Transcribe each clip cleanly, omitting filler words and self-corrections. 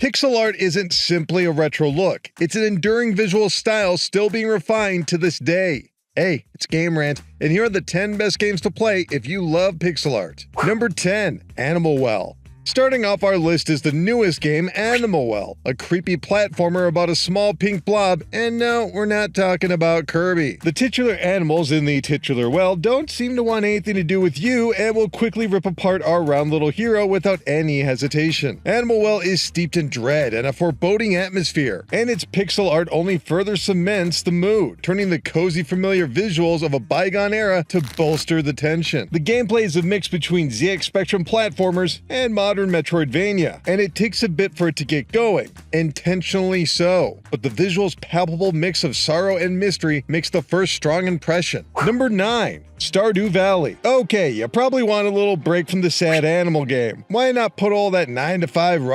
Pixel art isn't simply a retro look, it's an enduring visual style still being refined to this day. Hey, it's Game Rant, and here are the 10 best games to play if you love pixel art. Number 10, Animal Well. Starting off our list is the newest game, Animal Well, a creepy platformer about a small pink blob, and no, we're not talking about Kirby. The titular animals in the titular well don't seem to want anything to do with you and will quickly rip apart our round little hero without any hesitation. Animal Well is steeped in dread and a foreboding atmosphere, and its pixel art only further cements the mood, turning the cozy familiar visuals of a bygone era to bolster the tension. The gameplay is a mix between ZX Spectrum platformers and modern Metroidvania, and it takes a bit for it to get going, intentionally so, but the visual's palpable mix of sorrow and mystery makes the first strong impression. Number 9, Stardew Valley. Okay, you probably want a little break from the sad animal game. Why not put all that 9-to-5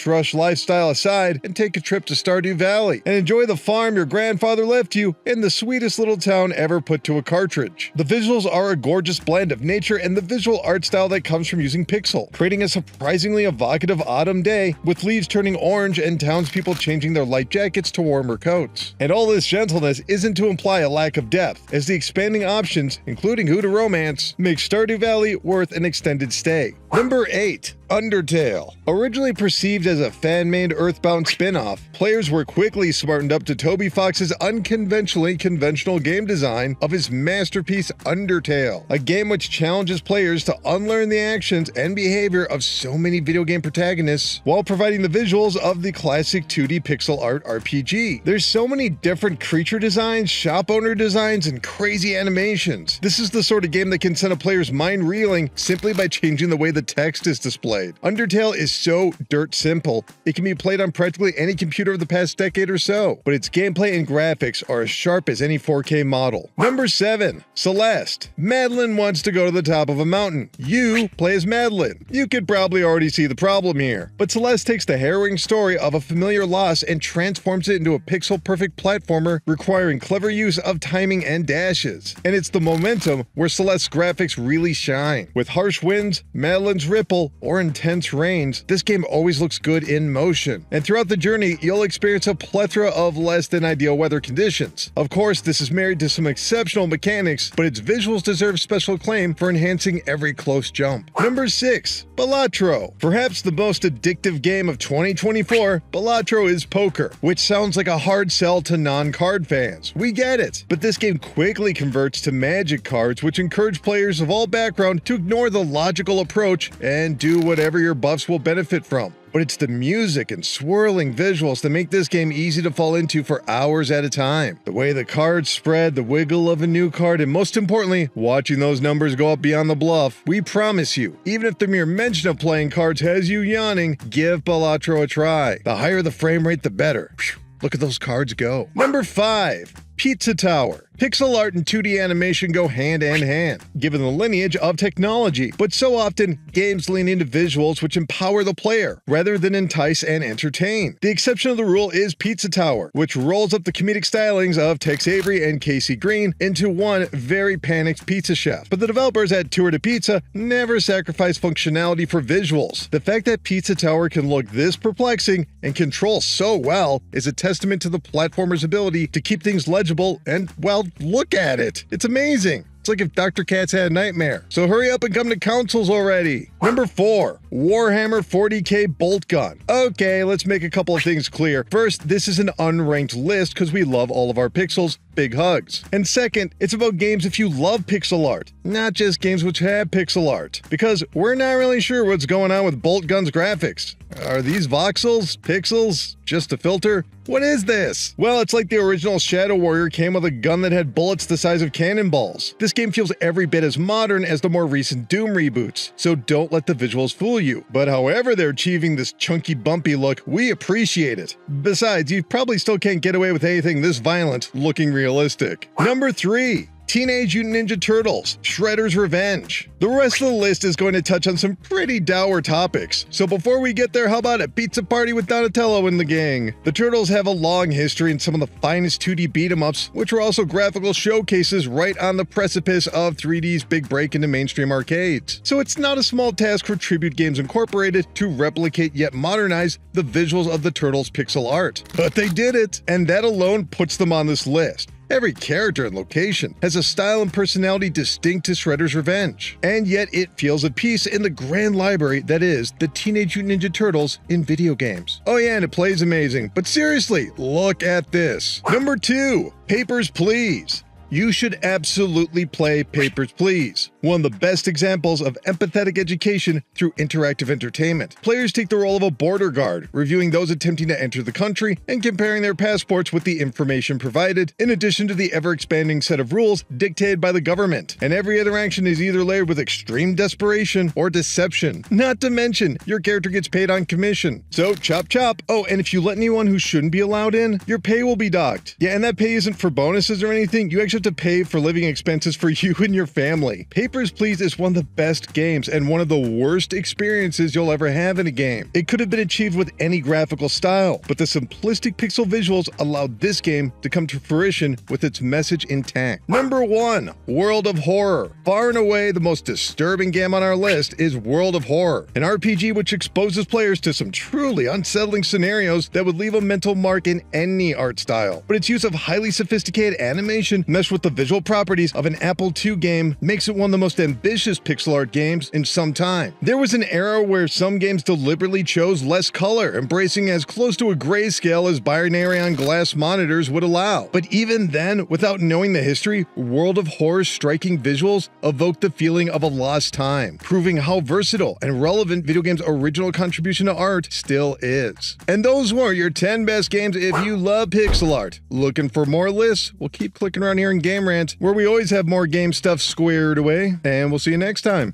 rush lifestyle aside and take a trip to Stardew Valley and enjoy the farm your grandfather left you in the sweetest little town ever put to a cartridge. The visuals are a gorgeous blend of nature and the visual art style that comes from using pixel, creating a surprisingly evocative autumn day with leaves turning orange and townspeople changing their light jackets to warmer coats. And all this gentleness isn't to imply a lack of depth, as the expanding options, including who to romance, make Stardew Valley worth an extended stay. Number 8, Undertale. Originally perceived as a fan-made Earthbound spin-off, players were quickly smartened up to Toby Fox's unconventionally conventional game design of his masterpiece Undertale, a game which challenges players to unlearn the actions and behavior of so many video game protagonists while providing the visuals of the classic 2D pixel art RPG. There's so many different creature designs, shop owner designs, and crazy animations. This is the sort of game that can send a player's mind reeling simply by changing the way the text is displayed. Undertale is so dirt simple, it can be played on practically any computer of the past decade or so, but its gameplay and graphics are as sharp as any 4K model. Number 7, Celeste. Madeline wants to go to the top of a mountain. You play as Madeline. You could probably already see the problem here, but Celeste takes the harrowing story of a familiar loss and transforms it into a pixel-perfect platformer requiring clever use of timing and dashes. And it's the momentum where Celeste's graphics really shine. With harsh winds, Madeline's ripple, or intense rains, this game always looks good in motion. And throughout the journey, you'll experience a plethora of less than ideal weather conditions. Of course, this is married to some exceptional mechanics, but its visuals deserve special acclaim for enhancing every close jump. Number 6, Balatro. Perhaps the most addictive game of 2024, Balatro is poker, which sounds like a hard sell to non-card fans. We get it, but this game quickly converts to magic cards, which encourage players of all backgrounds to ignore the logical approach and do whatever your buffs will benefit from. But it's the music and swirling visuals that make this game easy to fall into for hours at a time. The way the cards spread, the wiggle of a new card, and most importantly, watching those numbers go up beyond the bluff. We promise you, even if the mere mention of playing cards has you yawning, give Balatro a try. The higher the frame rate, the better. Phew, look at those cards go. Number 5, Pizza Tower. Pixel art and 2D animation go hand in hand, given the lineage of technology, but so often, games lean into visuals which empower the player, rather than entice and entertain. The exception of the rule is Pizza Tower, which rolls up the comedic stylings of Tex Avery and Casey Green into one very panicked pizza chef. But the developers at Tour de Pizza never sacrifice functionality for visuals. The fact that Pizza Tower can look this perplexing and control so well is a testament to the platformer's ability to keep things legible and, well, look at it. It's amazing. It's like if Dr. Katz had a nightmare. So hurry up and come to consoles already. Number 4, Warhammer 40k Bolt Gun. Okay, let's make a couple of things clear. First, this is an unranked list because we love all of our pixels. Big hugs. And second, it's about games if you love pixel art, not just games which have pixel art. Because we're not really sure what's going on with Bolt Gun's graphics. Are these voxels? Pixels? Just a filter? What is this? Well, it's like the original Shadow Warrior came with a gun that had bullets the size of cannonballs. This game feels every bit as modern as the more recent Doom reboots, so don't let the visuals fool you. But however they're achieving this chunky, bumpy look, we appreciate it. Besides, you probably still can't get away with anything this violent looking realistic. Number 3, Teenage Mutant Ninja Turtles, Shredder's Revenge. The rest of the list is going to touch on some pretty dour topics, so before we get there, how about a pizza party with Donatello and the gang? The Turtles have a long history in some of the finest 2D beat-em-ups, which were also graphical showcases right on the precipice of 3D's big break into mainstream arcades. So it's not a small task for Tribute Games Incorporated to replicate yet modernize the visuals of the Turtles' pixel art. But they did it, and that alone puts them on this list. Every character and location has a style and personality distinct to Shredder's Revenge, and yet it feels at peace in the grand library that is the Teenage Mutant Ninja Turtles in video games. Oh yeah, and it plays amazing, but seriously, look at this. Number 2, Papers, Please. You should absolutely play Papers, Please. One of the best examples of empathetic education through interactive entertainment. Players take the role of a border guard, reviewing those attempting to enter the country and comparing their passports with the information provided, in addition to the ever-expanding set of rules dictated by the government. And every interaction is either layered with extreme desperation or deception. Not to mention, your character gets paid on commission. So, chop chop. Oh, and if you let anyone who shouldn't be allowed in, your pay will be docked. Yeah, and that pay isn't for bonuses or anything, you actually have to pay for living expenses for you and your family. Papers, Please is one of the best games and one of the worst experiences you'll ever have in a game. It could have been achieved with any graphical style, but the simplistic pixel visuals allowed this game to come to fruition with its message intact. Number 1, World of Horror. Far and away the most disturbing game on our list is World of Horror, an RPG which exposes players to some truly unsettling scenarios that would leave a mental mark in any art style. But its use of highly sophisticated animation meshed with the visual properties of an Apple II game makes it one of the most ambitious pixel art games in some time. There was an era where some games deliberately chose less color, embracing as close to a grayscale as binary on glass monitors would allow. But even then, without knowing the history, World of Horror's striking visuals evoked the feeling of a lost time, proving how versatile and relevant video games' original contribution to art still is. And those were your 10 best games if you love pixel art. Looking for more lists? We'll keep clicking around here in Game Rant, where we always have more game stuff squared away, and we'll see you next time.